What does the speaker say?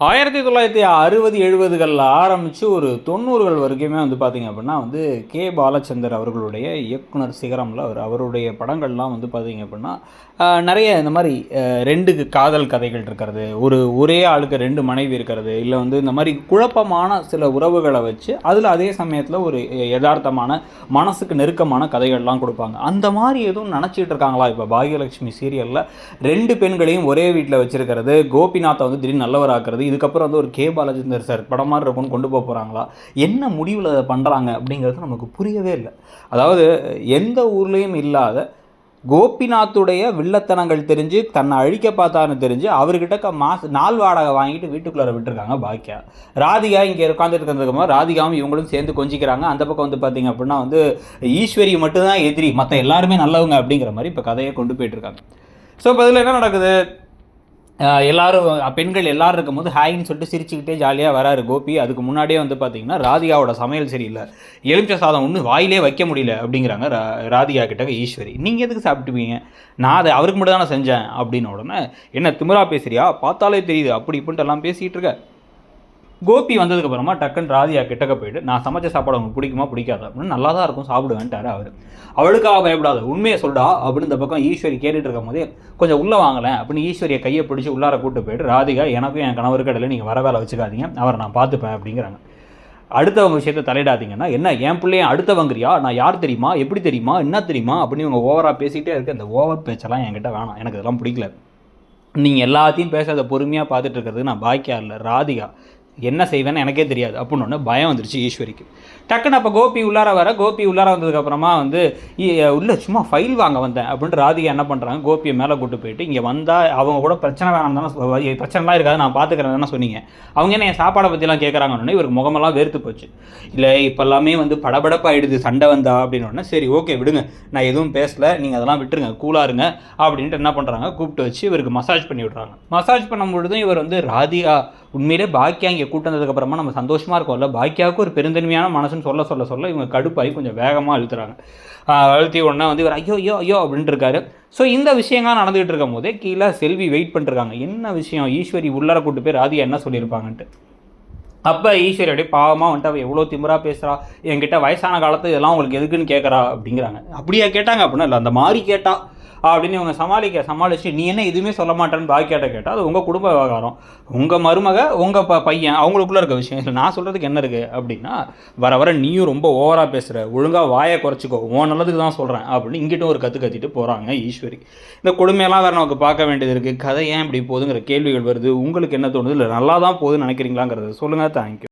1960, 70களில் ஆரம்பித்து ஒரு 90கள் வரைக்குமே வந்து பார்த்திங்க அப்படின்னா வந்து கே. பாலச்சந்தர் அவர்களுடைய இயக்குனர் சிகரமில் அவருடைய படங்கள்லாம் வந்து பார்த்திங்க அப்படின்னா நிறைய இந்த மாதிரி 2 காதல் கதைகள் இருக்கிறது, ஒரே ஆளுக்கு 2 மனைவி இருக்கிறது, இல்லை வந்து இந்த மாதிரி குழப்பமான சில உறவுகளை வச்சு அதில் அதே சமயத்தில் ஒரு யதார்த்தமான மனசுக்கு நெருக்கமான கதைகள்லாம் கொடுப்பாங்க. அந்த மாதிரி எதுவும் நினச்சிட்டு இருக்காங்களா இப்போ பாகியலட்சுமி சீரியலில் 2 பெண்களையும் ஒரே வீட்டில் வச்சுருக்கிறது, கோபிநாத்தை வந்து திடீர்னு நல்லவராக்குறது, இதுக்கப்புறம் வந்து ஒரு கே. பாலச்சந்தர் சார் படம் மாதிரி இருக்கும்னு கொண்டு போகிறாங்களா, என்ன முடிவில் அதை பண்ணுறாங்க அப்படிங்கிறது நமக்கு புரியவே இல்லை. அதாவது எந்த ஊர்லேயும் இல்லாத கோபிநாத்துடைய வில்லத்தனங்கள் தெரிஞ்சு தன்னை அழிக்க பார்த்தான்னு தெரிஞ்சு அவர்கிட்ட நாள் வாடகை வாங்கிட்டு வீட்டுக்குள்ளே விட்டுருக்காங்க பாக்கியா. ராதிகா இங்கே உட்காந்துட்டு இருக்கிறதுக்கு ராதிகாவும் இவங்களும் சேர்ந்து கொஞ்சிக்கிறாங்க. அந்த பக்கம் வந்து பார்த்திங்க அப்படின்னா வந்து ஈஸ்வரி மட்டும்தான் எதிரி, மற்ற எல்லாருமே நல்லவங்க அப்படிங்கிற மாதிரி இப்போ கதையை கொண்டு போயிட்டுருக்காங்க. ஸோ இப்போ இதில் என்ன நடக்குது, எல்லோரும் பெண்கள் எல்லோரும் இருக்கும்போது ஹாய்ன்னு சொல்லிட்டு சிரிச்சுக்கிட்டே ஜாலியாக வராரு கோபி. அதுக்கு முன்னாடியே வந்து பார்த்திங்கன்னா ராதிகாவோட சமையல் சரியில்லை, எலுமிச்சை சாதம் ஒன்று வாயிலே வைக்க முடியல அப்படிங்கிறாங்க ராதிகா கிட்ட ஈஸ்வரி. நீங்கள் எதுக்கு சாப்பிட்டுப்பீங்க, நான் அதை அவருக்கு மட்டும் தானே செஞ்சேன் அப்படின்னு உடனே, என்ன திமிரா பேசுறியா, பார்த்தாலே தெரியுது அப்படி இப்படின்ட்டு எல்லாம் பேசிகிட்டு இருக்க. கோபி வந்ததுக்கப்புறமா டக்குன்னு ராதிகா கிட்டக்க போயிட்டு, நான் சமைச்ச சாப்பாடு உங்களுக்கு பிடிக்குமா பிடிக்காது அப்படின்னு, நல்லா தான் இருக்கும் சாப்பிடுவேன்ட்டார் அவர். அவளுக்காக பயப்படாது, உண்மையை சொல்டா அப்படின்னு இந்த பக்கம் ஈஸ்வரி கேட்டுட்டு இருக்கும் போதே, கொஞ்சம் உள்ளே வாங்கலேன் அப்படின்னு ஈஸ்வரியை கையை பிடிச்சி உள்ளார கூட்டு போயிட்டு, ராதிகா எனக்கும் என் கணவருக்கு இடையில நீங்கள் வர வேலை வச்சுக்காதீங்க, அவரை நான் பார்த்துப்பேன் அப்படிங்கிறாங்க. அடுத்தவங்க விஷயத்தை தலையிடாதீங்கன்னா, என்ன என் பிள்ளைய அடுத்தவங்கிறியா, நான் யார் தெரியுமா, எப்படி தெரியுமா, என்ன தெரியுமா அப்படின்னு இவங்க ஓவராக பேசிகிட்டே இருக்க. இந்த ஓவர் பேச்செல்லாம் என்கிட்ட வேணாம், எனக்கு இதெல்லாம் பிடிக்கல. நீங்கள் எல்லாத்தையும் பேசாத பொறுமையாக பார்த்துட்டு இருக்கிறது நான் பாக்கியா இல்லை, ராதிகா. என்ன செய்வேன்னு எனக்கே தெரியாது அப்படின்னு ஒன்று பயம் வந்துருச்சு ஈஸ்வரிக்கு. டக்குன்னு அப்போ கோபி உள்ளார வந்ததுக்கப்புறமா வந்து இல்லை சும்மா ஃபைல் வாங்க வந்தேன் அப்படின்ட்டு ராதிகா என்ன பண்ணுறாங்க, கோபியை மேலே கூட்டு போயிட்டு, இங்கே வந்தால் அவங்க கூட பிரச்சனை வேணாம் தானே, பிரச்சனைலாம் இருக்காது நான் பார்த்துக்கிறேன்னு சொன்னீங்க, அவங்க என்ன என் சாப்பாடை பற்றிலாம் கேட்குறாங்கன்னு இவருக்கு முகமெல்லாம் வேர்த்து போச்சு. இல்லை இப்போ எல்லாமே வந்து படபடப்பாயிடுது சண்டை வந்தா அப்படின்னு. சரி ஓகே விடுங்க, நான் எதுவும் பேசலை, நீங்கள் அதெல்லாம் விட்டுருங்க, கூலாக இருங்க அப்படின்ட்டு என்ன பண்ணுறாங்க, கூப்பிட்டு வச்சு இவருக்கு மசாஜ் பண்ணி விட்றாங்க. மசாஜ் பண்ணும்பொழுதும் இவர் வந்து ராதிகா உண்மையிலே பாக்கியா இங்கே கூட்டு வந்ததுக்கப்புறமா நம்ம சந்தோஷமாக இருக்கோம்ல, பாக்கியாவுக்கு ஒரு பெருந்தன்மையான மனசுன்னு சொல்ல இவங்க கடுப்பாகி கொஞ்சம் வேகமாக அழுத்துறாங்க. அழுத்தி உடனே வந்து இவர் ஐயோ ஐயோ ஐயோ அப்படின்ட்டு இருக்காரு. ஸோ இந்த விஷயங்கள்லாம் நடந்துகிட்டு இருக்கும் போதே கீழே செல்வி வெயிட் பண்ணிருக்காங்க, என்ன விஷயம் ஈஸ்வரி உள்ளார கூட்டு போய் ராதிகா என்ன சொல்லியிருப்பாங்கன்ட்டு. அப்போ ஈஸ்வரி அப்படியே பாவமாக வந்துட்டு அவள் எவ்வளோ திமிராக பேசுகிறா, என்கிட்ட வயசான காலத்து இதெல்லாம் உங்களுக்கு எதுக்குன்னு கேட்குறா அப்படிங்கிறாங்க. அப்படியா கேட்டாங்க அப்படின்னா, இல்லை அந்த மாதிரி கேட்டா அப்படின்னு இவங்க சமாளித்து நீ என்ன எதுவுமே சொல்ல மாட்டேன்னு பாக்கியாட்ட கேட்டால் அது உங்கள் குடும்ப விவகாரம், உங்கள் மருமக உங்கள் பையன் அவங்களுக்குள்ளே இருக்க விஷயம், இல்லை நான் சொல்கிறதுக்கு என்ன இருக்குது அப்படின்னா, வர நீயும் ரொம்ப ஓவராக பேசுகிற, ஒழுங்காக வாயை குறைச்சிக்கோ, உன் நல்லதுக்கு தான் சொல்கிறேன் அப்படின்னு இங்கிட்டும் ஒரு கத்திட்டு போகிறாங்க ஈஸ்வரி. இந்த கொடுமையெல்லாம் வேறு நமக்கு பார்க்க வேண்டியது இருக்குது, கதை ஏன் இப்படி போகுதுங்கிற கேள்விகள் வருது. உங்களுக்கு என்ன தோணுது, இல்லை நல்லா தான் போகுதுன்னு நினைக்கிறீங்களாங்கிறது சொல்லுங்கள். தேங்க்யூ.